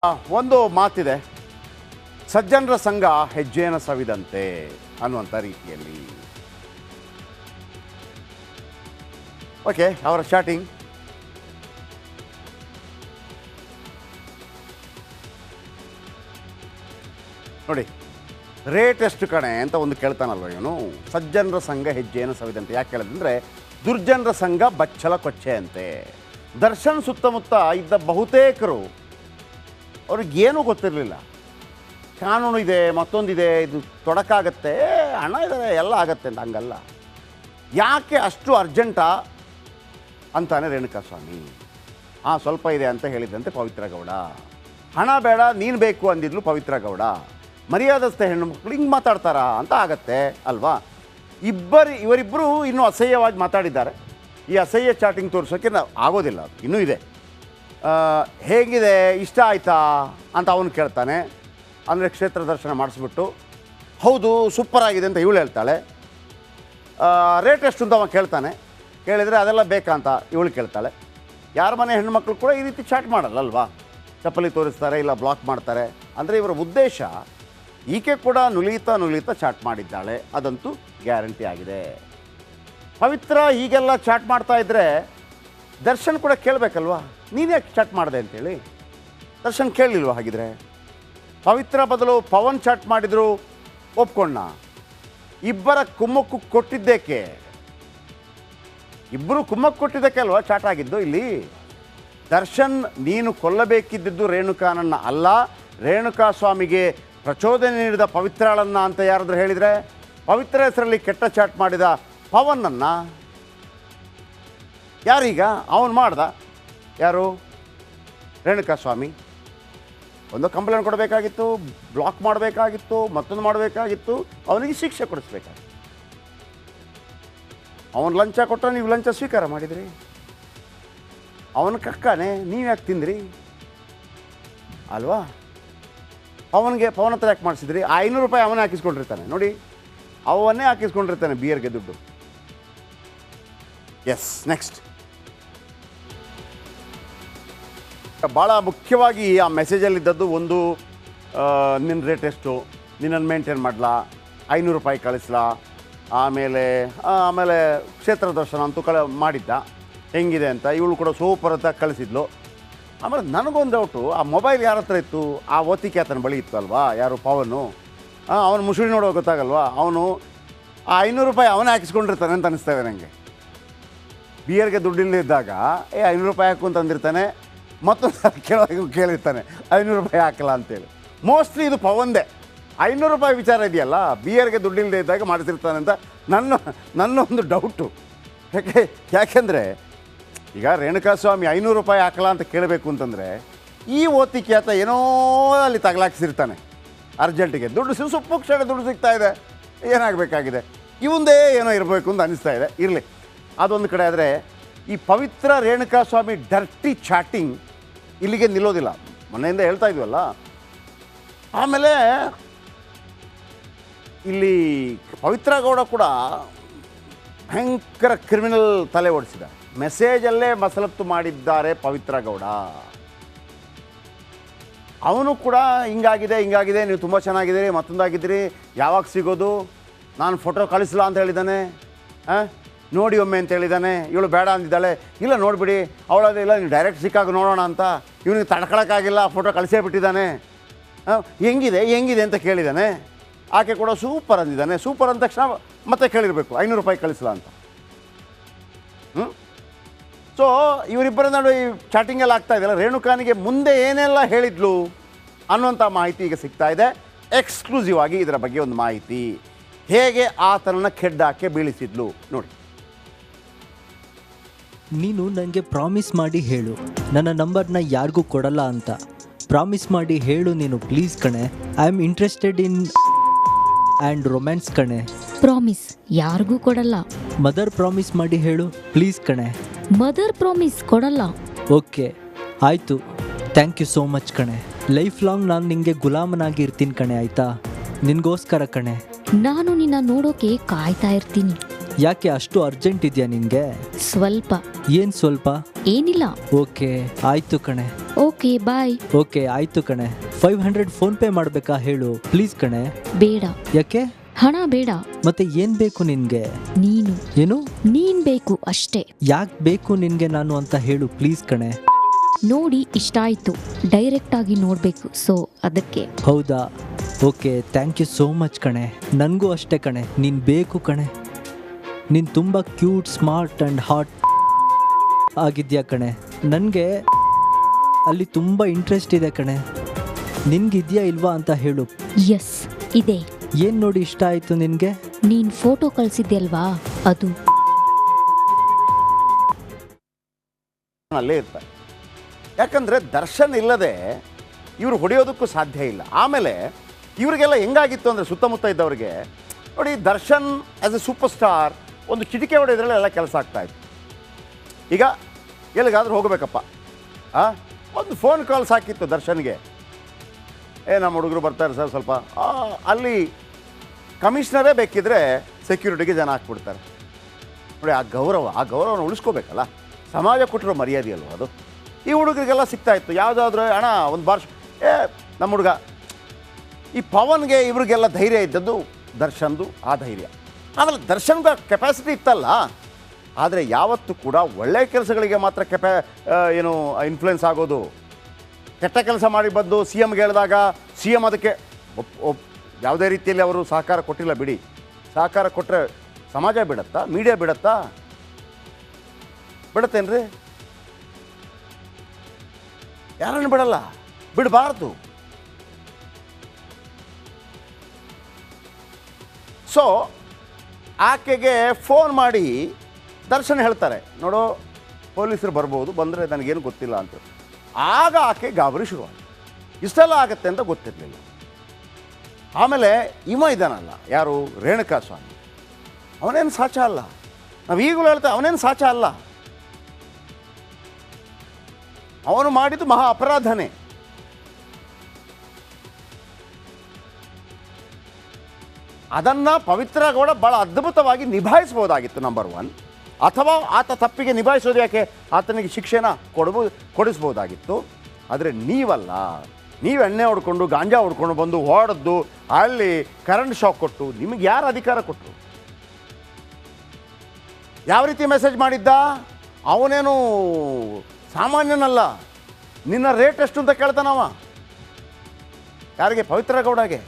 ಒಂದು ಮಾತಿದೆ, ಸಜ್ಜನರ ಸಂಘ ಹೆಜ್ಜೆನ ಸವಿದಂತೆ ಅನ್ನುವಂಥ ರೀತಿಯಲ್ಲಿ. ಓಕೆ, ಅವರ ಚಾಟಿಂಗ್ ನೋಡಿ. ರೇಟ್ ಎಷ್ಟು ಕಣೆ ಅಂತ ಒಂದು ಕೇಳ್ತಾನಲ್ವ ಇವನು. ಸಜ್ಜನರ ಸಂಘ ಹೆಜ್ಜೆಯನ್ನು ಸವಿದಂತೆ ಯಾಕೆ ಕೇಳಿದ್ರೆ, ದುರ್ಜನರ ಸಂಘ ಬಚ್ಚಲ ಕೊಚ್ಚೆ ಅಂತೆ. ದರ್ಶನ್ ಸುತ್ತಮುತ್ತ ಇದ್ದ ಬಹುತೇಕರು ಅವ್ರಿಗೇನೂ ಗೊತ್ತಿರಲಿಲ್ಲ. ಕಾನೂನು ಇದೆ, ಮತ್ತೊಂದಿದೆ, ಇದು ತೊಡಕಾಗತ್ತೆ, ಹಣ ಇದೆ, ಎಲ್ಲ ಆಗತ್ತೆ ಅಂತ. ಹಂಗಲ್ಲ. ಯಾಕೆ ಅಷ್ಟು ಅರ್ಜೆಂಟಾ ಅಂತಾನೆ ರೇಣುಕಾಸ್ವಾಮಿ. ಸ್ವಲ್ಪ ಇದೆ ಅಂತ ಹೇಳಿದಂತೆ ಪವಿತ್ರ ಗೌಡ. ಹಣ ಬೇಡ, ನೀನು ಬೇಕು ಅಂದಿದ್ಲು ಪವಿತ್ರ ಗೌಡ. ಮರ್ಯಾದಸ್ಥ ಹೆಣ್ಣು ಮಕ್ಕಳು ಹಿಂಗೆ ಮಾತಾಡ್ತಾರಾ ಅಂತ ಆಗತ್ತೆ ಅಲ್ವಾ. ಇವರಿಬ್ಬರು ಇನ್ನೂ ಅಸಹ್ಯವಾಗಿ ಮಾತಾಡಿದ್ದಾರೆ. ಈ ಅಸಹ್ಯ ಚಾಟಿಂಗ್ ತೋರಿಸೋಕ್ಕೆ ಆಗೋದಿಲ್ಲ, ಅದು ಇನ್ನೂ ಇದೆ. ಹೇಗಿದೆ, ಇಷ್ಟ ಆಯಿತಾ ಅಂತ ಅವನು ಕೇಳ್ತಾನೆ. ಅಂದರೆ ಕ್ಷೇತ್ರ ದರ್ಶನ ಮಾಡಿಸ್ಬಿಟ್ಟು ಹೌದು ಸೂಪರ್ ಆಗಿದೆ ಅಂತ ಇವಳು ಹೇಳ್ತಾಳೆ. ರೇಟ್ ಎಷ್ಟು ಅಂತ ಅವ ಕೇಳ್ತಾನೆ. ಕೇಳಿದರೆ ಅದೆಲ್ಲ ಬೇಕಾ ಅಂತ ಇವಳು ಕೇಳ್ತಾಳೆ. ಯಾರ ಮನೆ ಹೆಣ್ಣುಮಕ್ಳು ಕೂಡ ಈ ರೀತಿ ಚಾಟ್ ಮಾಡಲ್ಲಲ್ವಾ. ಚಪ್ಪಲಿ ತೋರಿಸ್ತಾರೆ, ಇಲ್ಲ ಬ್ಲಾಕ್ ಮಾಡ್ತಾರೆ. ಅಂದರೆ ಇವರ ಉದ್ದೇಶ, ಈಕೆ ಕೂಡ ನುಲಿತಾ ಚಾಟ್ ಮಾಡಿದ್ದಾಳೆ, ಅದಂತೂ ಗ್ಯಾರಂಟಿ ಆಗಿದೆ. ಪವಿತ್ರ ಹೀಗೆಲ್ಲ ಚಾಟ್ ಮಾಡ್ತಾ ಇದ್ದರೆ ದರ್ಶನ್ ಕೂಡ ಕೇಳಬೇಕಲ್ವಾ, ನೀನು ಯಾಕೆ ಚಾಟ್ ಮಾಡಿದೆ ಅಂತೇಳಿ. ದರ್ಶನ್ ಕೇಳಲಿಲ್ವ? ಹಾಗಿದ್ರೆ ಪವಿತ್ರ ಬದಲು ಪವನ್ ಚಾಟ್ ಮಾಡಿದ್ರು ಒಪ್ಕೊಂಡ. ಇಬ್ಬರ ಕುಮ್ಮಕ್ಕು ಕೊಟ್ಟಿದ್ದೇಕೆ? ಇಬ್ಬರು ಕುಮ್ಮಕ್ಕು ಕೊಟ್ಟಿದ್ದಕ್ಕೆ ಅಲ್ವಾ ಚಾಟ್ ಆಗಿದ್ದು ಇಲ್ಲಿ. ದರ್ಶನ್ ನೀನು ಕೊಲ್ಲಬೇಕಿದ್ದದ್ದು ರೇಣುಕಾನನ್ನ ಅಲ್ಲ, ರೇಣುಕಾ ಸ್ವಾಮಿಗೆ ಪ್ರಚೋದನೆ ನೀಡಿದ ಪವಿತ್ರಾಳನ್ನ ಅಂತ ಯಾರಾದರೂ ಹೇಳಿದರೆ, ಪವಿತ್ರ ಹೆಸರಲ್ಲಿ ಕೆಟ್ಟ ಚಾಟ್ ಮಾಡಿದ ಪವನನ್ನು ಯಾರೀಗ ಅವನು ಮಾಡ್ದ? ಯಾರು? ರೇಣುಕಾ ಸ್ವಾಮಿ. ಒಂದು ಕಂಪ್ಲೇಂಟ್ ಕೊಡಬೇಕಾಗಿತ್ತು, ಬ್ಲಾಕ್ ಮಾಡಬೇಕಾಗಿತ್ತು, ಮತ್ತೊಂದು ಮಾಡಬೇಕಾಗಿತ್ತು, ಅವನಿಗೆ ಶಿಕ್ಷೆ ಕೊಡಿಸ್ಬೇಕಾಗಿತ್ತು. ಅವನು ಲಂಚ ಕೊಟ್ಟ, ನೀವು ಲಂಚ ಸ್ವೀಕಾರ ಮಾಡಿದ್ರಿ. ಅವನ ಕಕ್ಕಾನೆ, ನೀವು ಯಾಕೆ ತಿಂದ್ರಿ ಅಲ್ವಾ? ಪವನ ಹತ್ರ ಯಾಕೆ ಮಾಡಿಸಿದ್ರಿ? 500 ರೂಪಾಯಿ ಅವನೇ ಹಾಕಿಸ್ಕೊಂಡಿರ್ತಾನೆ ನೋಡಿ, ಅವನ್ನೇ ಹಾಕಿಸ್ಕೊಂಡಿರ್ತಾನೆ ಬಿಯರ್ಗೆ ದುಡ್ಡು. Yes, next. ಭಾಳ ಮುಖ್ಯವಾಗಿ ಆ ಮೆಸೇಜಲ್ಲಿದ್ದದ್ದು ಒಂದು, ನಿನ್ನ ರೇಟ್ ಎಷ್ಟು, ನಿನ್ನನ್ನು ಮೇಂಟೈನ್ ಮಾಡಲಾ, 500 ರೂಪಾಯಿ ಕಳಿಸ್ಲಾ, ಆಮೇಲೆ ಕ್ಷೇತ್ರ ದರ್ಶನ ಅಂತೂ ಮಾಡಿದ್ದ, ಹೆಂಗಿದೆ ಅಂತ ಇವಳು ಕೂಡ ಸೂಪರ್ ಅಂತ ಕಳಿಸಿದ್ಲು. ಆಮೇಲೆ ನನಗೊಂದು ಡೌಟು, ಆ ಮೊಬೈಲ್ ಯಾರ ಹತ್ರ ಇತ್ತು? ಆ ಓತಿಕೆ ಆತನ ಬಳಿ ಇತ್ತು ಅಲ್ವಾ, ಯಾರು ಪವನು. ಅವನು ಮುಸುಳಿ ನೋಡೋ ಗೊತ್ತಾಗಲ್ವಾ, ಅವನು ಆ 500 ರೂಪಾಯಿ ಅವನೇ ಹಾಕಿಸ್ಕೊಂಡಿರ್ತಾನೆ ಅಂತ ಅನಿಸ್ತಾ ಇದೆ ನನಗೆ. ಬಿಯರ್ಗೆ ದುಡ್ಡಿಲ್ಲದಿದ್ದಾಗ 500 ರೂಪಾಯಿ ಹಾಕು ಅಂತ ಅಂದಿರ್ತಾನೆ, ಮತ್ತೊಂದು ಕೇಳಿರ್ತಾನೆ 500 ರೂಪಾಯಿ ಹಾಕಲ್ಲ ಅಂತೇಳಿ. ಮೋಸ್ಟ್ಲಿ ಇದು ಪವಂದೇ. 500 ರೂಪಾಯಿ ವಿಚಾರ ಇದೆಯಲ್ಲ, ಬಿಯರ್ಗೆ ದುಡ್ಡಿಲ್ಲದೆ ಇದ್ದಾಗ ಮಾಡಿಸಿರ್ತಾನೆ ಅಂತ ನನ್ನೊಂದು ಡೌಟು. ಯಾಕೆಂದರೆ ಈಗ ರೇಣುಕಾಸ್ವಾಮಿ 500 ರೂಪಾಯಿ ಹಾಕಲ್ಲ ಅಂತ ಕೇಳಬೇಕು ಅಂತಂದರೆ, ಈ ಓತಿಕೆ ಆತ ಏನೋ ಅಲ್ಲಿ ತಗಲಾಕಿಸಿರ್ತಾನೆ ಅರ್ಜೆಂಟಿಗೆ. ದುಡ್ಡು ಸುಪ್ಪು ಕ್ಷಣ ದುಡ್ಡು ಸಿಗ್ತಾ ಇದೆ, ಏನಾಗಬೇಕಾಗಿದೆ, ಇವಂದೇ ಏನೋ ಇರಬೇಕು ಅಂತ ಅನಿಸ್ತಾ ಇದೆ. ಇರಲಿ, ಅದೊಂದು ಕಡೆ. ಆದರೆ ಈ ಪವಿತ್ರ ರೇಣುಕಾಸ್ವಾಮಿ ಡರ್ಟಿ ಚಾಟಿಂಗ್ ಇಲ್ಲಿಗೆ ನಿಲ್ಲೋದಿಲ್ಲ. ಮನೆಯಿಂದ ಹೇಳ್ತಾ ಇದ್ವಲ್ಲ. ಆಮೇಲೆ ಇಲ್ಲಿ ಪವಿತ್ರ ಗೌಡ ಕೂಡ ಭಯಂಕರ ಕ್ರಿಮಿನಲ್ ತಲೆ ಓಡಿಸಿದ. ಮೆಸೇಜಲ್ಲೇ ಮಸಲತ್ತು ಮಾಡಿದ್ದಾರೆ ಪವಿತ್ರ ಗೌಡ. ಅವನು ಕೂಡ ಹಿಂಗಾಗಿದೆ, ನೀವು ತುಂಬ ಚೆನ್ನಾಗಿದ್ದೀರಿ, ಮತ್ತೊಂದಾಗಿದ್ದೀರಿ, ಯಾವಾಗ ಸಿಗೋದು, ನಾನು ಫೋಟೋ ಕಳಿಸಲ್ಲ ಅಂತ ಹೇಳಿದ್ದಾನೆ, ನೋಡಿ ಒಮ್ಮೆ ಅಂತ ಹೇಳಿದ್ದಾನೆ. ಇವಳು ಬೇಡ ಅಂದಿದ್ದಾಳೆ, ಇಲ್ಲ ನೋಡಿಬಿಡಿ ಅವಳದಿಲ್ಲ, ನೀವು ಡೈರೆಕ್ಟ್ ಸಿಕ್ಕಾಗ ನೋಡೋಣ ಅಂತ. ಇವನಿಗೆ ತಡ್ಕೊಳಕ್ಕಾಗಿಲ್ಲ, ಫೋಟೋ ಕಳಿಸೇ ಬಿಟ್ಟಿದ್ದಾನೆ. ಹೆಂಗಿದೆ ಅಂತ ಕೇಳಿದ್ದಾನೆ. ಆಕೆ ಕೂಡ ಸೂಪರ್ ಅಂದಿದ್ದಾನೆ. ಸೂಪರ್ ಅಂದ ತಕ್ಷಣ ಮತ್ತೆ ಕೇಳಿರಬೇಕು 500 ರೂಪಾಯಿ ಕಳಿಸಲ್ಲ ಅಂತ. ಸೊ ಇವರಿಬ್ಬರ ನಡುವೆ ಈ ಚಾಟಿಂಗೆಲ್ಲ ಆಗ್ತಾ ಇದೆಯಲ್ಲ, ರೇಣುಕಾನಿಗೆ ಮುಂದೆ ಏನೆಲ್ಲ ಹೇಳಿದ್ಲು ಅನ್ನುವಂಥ ಮಾಹಿತಿ ಈಗ ಸಿಗ್ತಾ ಇದೆ. ಎಕ್ಸ್ಕ್ಲೂಸಿವ್ ಆಗಿ ಇದರ ಬಗ್ಗೆ ಒಂದು ಮಾಹಿತಿ, ಹೇಗೆ ಆತನನ್ನು ಕೆಡ್ಡಾಕೆ ಬೀಳಿಸಿದ್ಲು ನೋಡಿ. ನೀನು ನನಗೆ ಪ್ರಾಮಿಸ್ ಮಾಡಿ ಹೇಳು, ನನ್ನ ನಂಬರ್ನ ಯಾರಿಗೂ ಕೊಡಲ್ಲ ಅಂತ. ಪ್ರಾಮಿಸ್ ಮಾಡಿ ಹೇಳು ನೀನು ಪ್ಲೀಸ್ ಕಣೆ. I am interested in and romance ಕಣೆ. ಪ್ರಾಮಿಸ್ ಯಾರಿಗೂ ಕೊಡಲ್ಲ. ಮದರ್ ಪ್ರಾಮಿಸ್ ಮಾಡಿ ಹೇಳು ಪ್ಲೀಸ್ ಕಣೆ. ಮದರ್ ಪ್ರಾಮಿಸ್ ಕೊಡಲ್ಲ. ಓಕೆ ಆಯಿತು, ಥ್ಯಾಂಕ್ ಯು ಸೋ ಮಚ್ ಕಣೆ. ಲೈಫ್ ಲಾಂಗ್ ನಾನು ನಿನಗೆ ಗುಲಾಮನಾಗಿ ಇರ್ತೀನಿ ಕಣೆ, ಆಯಿತಾ? ನಿನಗೋಸ್ಕರ ಕಣೆ. ನಾನು ನಿನ್ನ ನೋಡೋಕೆ ಕಾಯ್ತಾ ಇರ್ತೀನಿ. ಯಾಕೆ ಅಷ್ಟು ಅರ್ಜೆಂಟ್ ಇದೆಯಾ ನಿನಗೆ? ಸ್ವಲ್ಪ. ಏನು ಸ್ವಲ್ಪ? ಏನಿಲ್ಲ. ಓಕೆ ಆಯಿತು ಕಣೆ. Okay bye. ಓಕೆ ಆಯಿತು ಕಣೆ. 500 ಫೋನ್ಪೇ ಮಾಡಬೇಕಾ ಹೇಳು ಪ್ಲೀಸ್ ಕಣೆ. ಬೇಡ, ಯಾಕೆ? ಹಣ ಬೇಡ. ಮತ್ತೆ ಏನು ಬೇಕು ನಿನಗೆ? ನೀನು ಏನು? ನೀನ್ ಬೇಕು ಅಷ್ಟೇ. ಯಾಕೆ ಬೇಕು ನಿನಗೆ ನಾನು ಅಂತ ಹೇಳು ಪ್ಲೀಸ್ ಕಣೆ. ನೋಡಿ ಇಷ್ಟ ಆಯ್ತು, ಡೈರೆಕ್ಟ್ ಆಗಿ ನೋಡ್ಬೇಕು, ಸೊ ಅದಕ್ಕೆ. ಹೌದಾ? Okay thank you so much ಕಣೆ. ನನಗೂ ಅಷ್ಟೇ ಕಣೆ, ನೀನು ಬೇಕು ಕಣೆ. ನೀನು ತುಂಬ ಕ್ಯೂಟ್, ಸ್ಮಾರ್ಟ್ ಆ್ಯಂಡ್ ಹಾಟ್ ಆಗಿದ್ಯಾ ಕಣೆ. ನನಗೆ ಅಲ್ಲಿ ತುಂಬ ಇಂಟ್ರೆಸ್ಟ್ ಇದೆ ಕಣೆ. ನಿನ್ಗಿದ್ಯಾ ಇಲ್ವಾ ಅಂತ ಹೇಳು. ಎಸ್ ಇದೆ. ಏನು ನೋಡಿ ಇಷ್ಟ ಆಯಿತು ನಿನಗೆ? ನೀನ್ ಫೋಟೋ ಕಳ್ಸಿದ್ಯಲ್ವಾ ಅದು. ಅಲ್ಲೇ ಇರ್ತಾರೆ. ಯಾಕಂದರೆ ದರ್ಶನ್ ಇಲ್ಲದೆ ಇವರು ಹೊಡೆಯೋದಕ್ಕೂ ಸಾಧ್ಯ ಇಲ್ಲ. ಆಮೇಲೆ ಇವರಿಗೆಲ್ಲ ಹೆಂಗಾಗಿತ್ತು ಅಂದರೆ ಸುತ್ತಮುತ್ತ ಇದ್ದವ್ರಿಗೆ ನೋಡಿ, Darshan as A super star ಒಂದು ಚಿಟಿಕೆ ಹೊಡೆಯೋದ್ರಲ್ಲಿ ಎಲ್ಲ ಕೆಲಸ ಆಗ್ತಾಯಿತ್ತು. ಈಗ ಎಲ್ಲಿಗಾದ್ರೂ ಹೋಗಬೇಕಪ್ಪ, ಒಂದು ಫೋನ್ ಕಾಲ್ ಸಾಕಿತ್ತು ದರ್ಶನ್ಗೆ, ನಮ್ಮ ಹುಡುಗರು ಬರ್ತಾರೆ ಸರ್ ಸ್ವಲ್ಪ, ಅಲ್ಲಿ ಕಮಿಷನರೇ ಬೇಕಿದ್ರೆ ಸೆಕ್ಯೂರಿಟಿಗೆ ಜನ ಹಾಕ್ಬಿಡ್ತಾರೆ ನೋಡಿ. ಆ ಗೌರವನ ಉಳಿಸ್ಕೋಬೇಕಲ್ಲ, ಸಮಾಜ ಕೊಟ್ಟಿರೋ ಮರ್ಯಾದೆ ಅಲ್ವ ಅದು. ಈ ಹುಡುಗರಿಗೆಲ್ಲ ಸಿಗ್ತಾಯಿತ್ತು. ಯಾವುದಾದ್ರೂ ಹಣ ಒಂದು ಬಾರ್ಷ ನಮ್ಮ ಹುಡುಗ. ಈ ಪವನ್ಗೆ ಇವ್ರಿಗೆಲ್ಲ ಧೈರ್ಯ ಇದ್ದದ್ದು ದರ್ಶನ್ದು ಆ ಧೈರ್ಯ. ಆಮೇಲೆ ದರ್ಶನ್ಗೆ ಕೆಪಾಸಿಟಿ ಇತ್ತಲ್ಲ, ಆದರೆ ಯಾವತ್ತೂ ಕೂಡ ಒಳ್ಳೆಯ ಕೆಲಸಗಳಿಗೆ ಮಾತ್ರ ಇನ್ಫ್ಲುಯೆನ್ಸ್ ಆಗೋದು. ಕೆಟ್ಟ ಕೆಲಸ ಮಾಡಿ ಬಂದು ಸಿ ಎಮ್ಗೆ ಹೇಳಿದಾಗ ಸಿ ಎಮ್ ಅದಕ್ಕೆ ಯಾವುದೇ ರೀತಿಯಲ್ಲಿ ಅವರು ಸಹಕಾರ ಕೊಟ್ಟಿಲ್ಲ ಬಿಡಿ. ಸಹಕಾರ ಕೊಟ್ಟರೆ ಸಮಾಜ ಬಿಡತ್ತಾ? ಮೀಡಿಯಾ ಬಿಡತ್ತಾ? ಬಿಡತ್ತೇನ್ರಿ? ಯಾರನ್ನು ಬಿಡಲ್ಲ, ಬಿಡಬಾರ್ದು. ಸೊ ಆಕೆಗೆ ಫೋನ್ ಮಾಡಿ ದರ್ಶನ್ ಹೇಳ್ತಾರೆ, ನೋಡು ಪೊಲೀಸರು ಬರ್ಬೋದು, ಬಂದರೆ ನನಗೇನು ಗೊತ್ತಿಲ್ಲ ಅಂತ. ಆಗ ಆಕೆ ಗಾಬರಿ ಶುರುವಾಯಿತು. ಇಷ್ಟೆಲ್ಲ ಆಗತ್ತೆ ಅಂತ ಗೊತ್ತಿರಲಿಲ್ಲ. ಆಮೇಲೆ ಇದ್ದಾನಲ್ಲ, ಯಾರು? ರೇಣುಕಾ ಸ್ವಾಮಿ. ಅವನೇನು ಸಾಚ ಅಲ್ಲ. ನಾವು ಈಗಲೂ ಹೇಳ್ತೇವೆ, ಅವನೇನು ಸಾಚ ಅಲ್ಲ. ಅವನು ಮಾಡಿದ್ದು ಮಹಾ ಅಪರಾಧನೇ. ಅದನ್ನು ಪವಿತ್ರ ಗೌಡ ಭಾಳ ಅದ್ಭುತವಾಗಿ ನಿಭಾಯಿಸ್ಬೋದಾಗಿತ್ತು, ನಂಬರ್ 1. ಅಥವಾ ಆತ ತಪ್ಪಿಗೆ ನಿಭಾಯಿಸೋದು ಯಾಕೆ, ಆತನಿಗೆ ಶಿಕ್ಷೆನ ಕೊಡಿಸ್ಬೋದಾಗಿತ್ತು. ಆದರೆ ನೀವಲ್ಲ, ನೀವು ಎಣ್ಣೆ ಹೊಡ್ಕೊಂಡು ಗಾಂಜಾ ಹೊಡ್ಕೊಂಡು ಬಂದು ಹೊಡೆದು ಅಲ್ಲಿ ಕರೆಂಟ್ ಶಾಕ್ ಕೊಟ್ಟು ನಿಮಗೆ ಯಾರು ಅಧಿಕಾರ ಕೊಟ್ಟರು? ಯಾವ ರೀತಿ ಮೆಸೇಜ್ ಮಾಡಿದ್ದ? ಅವನೇನು ಸಾಮಾನ್ಯನಲ್ಲ. ನಿನ್ನ ರೇಟ್ ಎಷ್ಟು ಅಂತ ಕೇಳ್ತಾನವ. ಯಾರಿಗೆ? ಪವಿತ್ರ ಗೌಡಗೆ.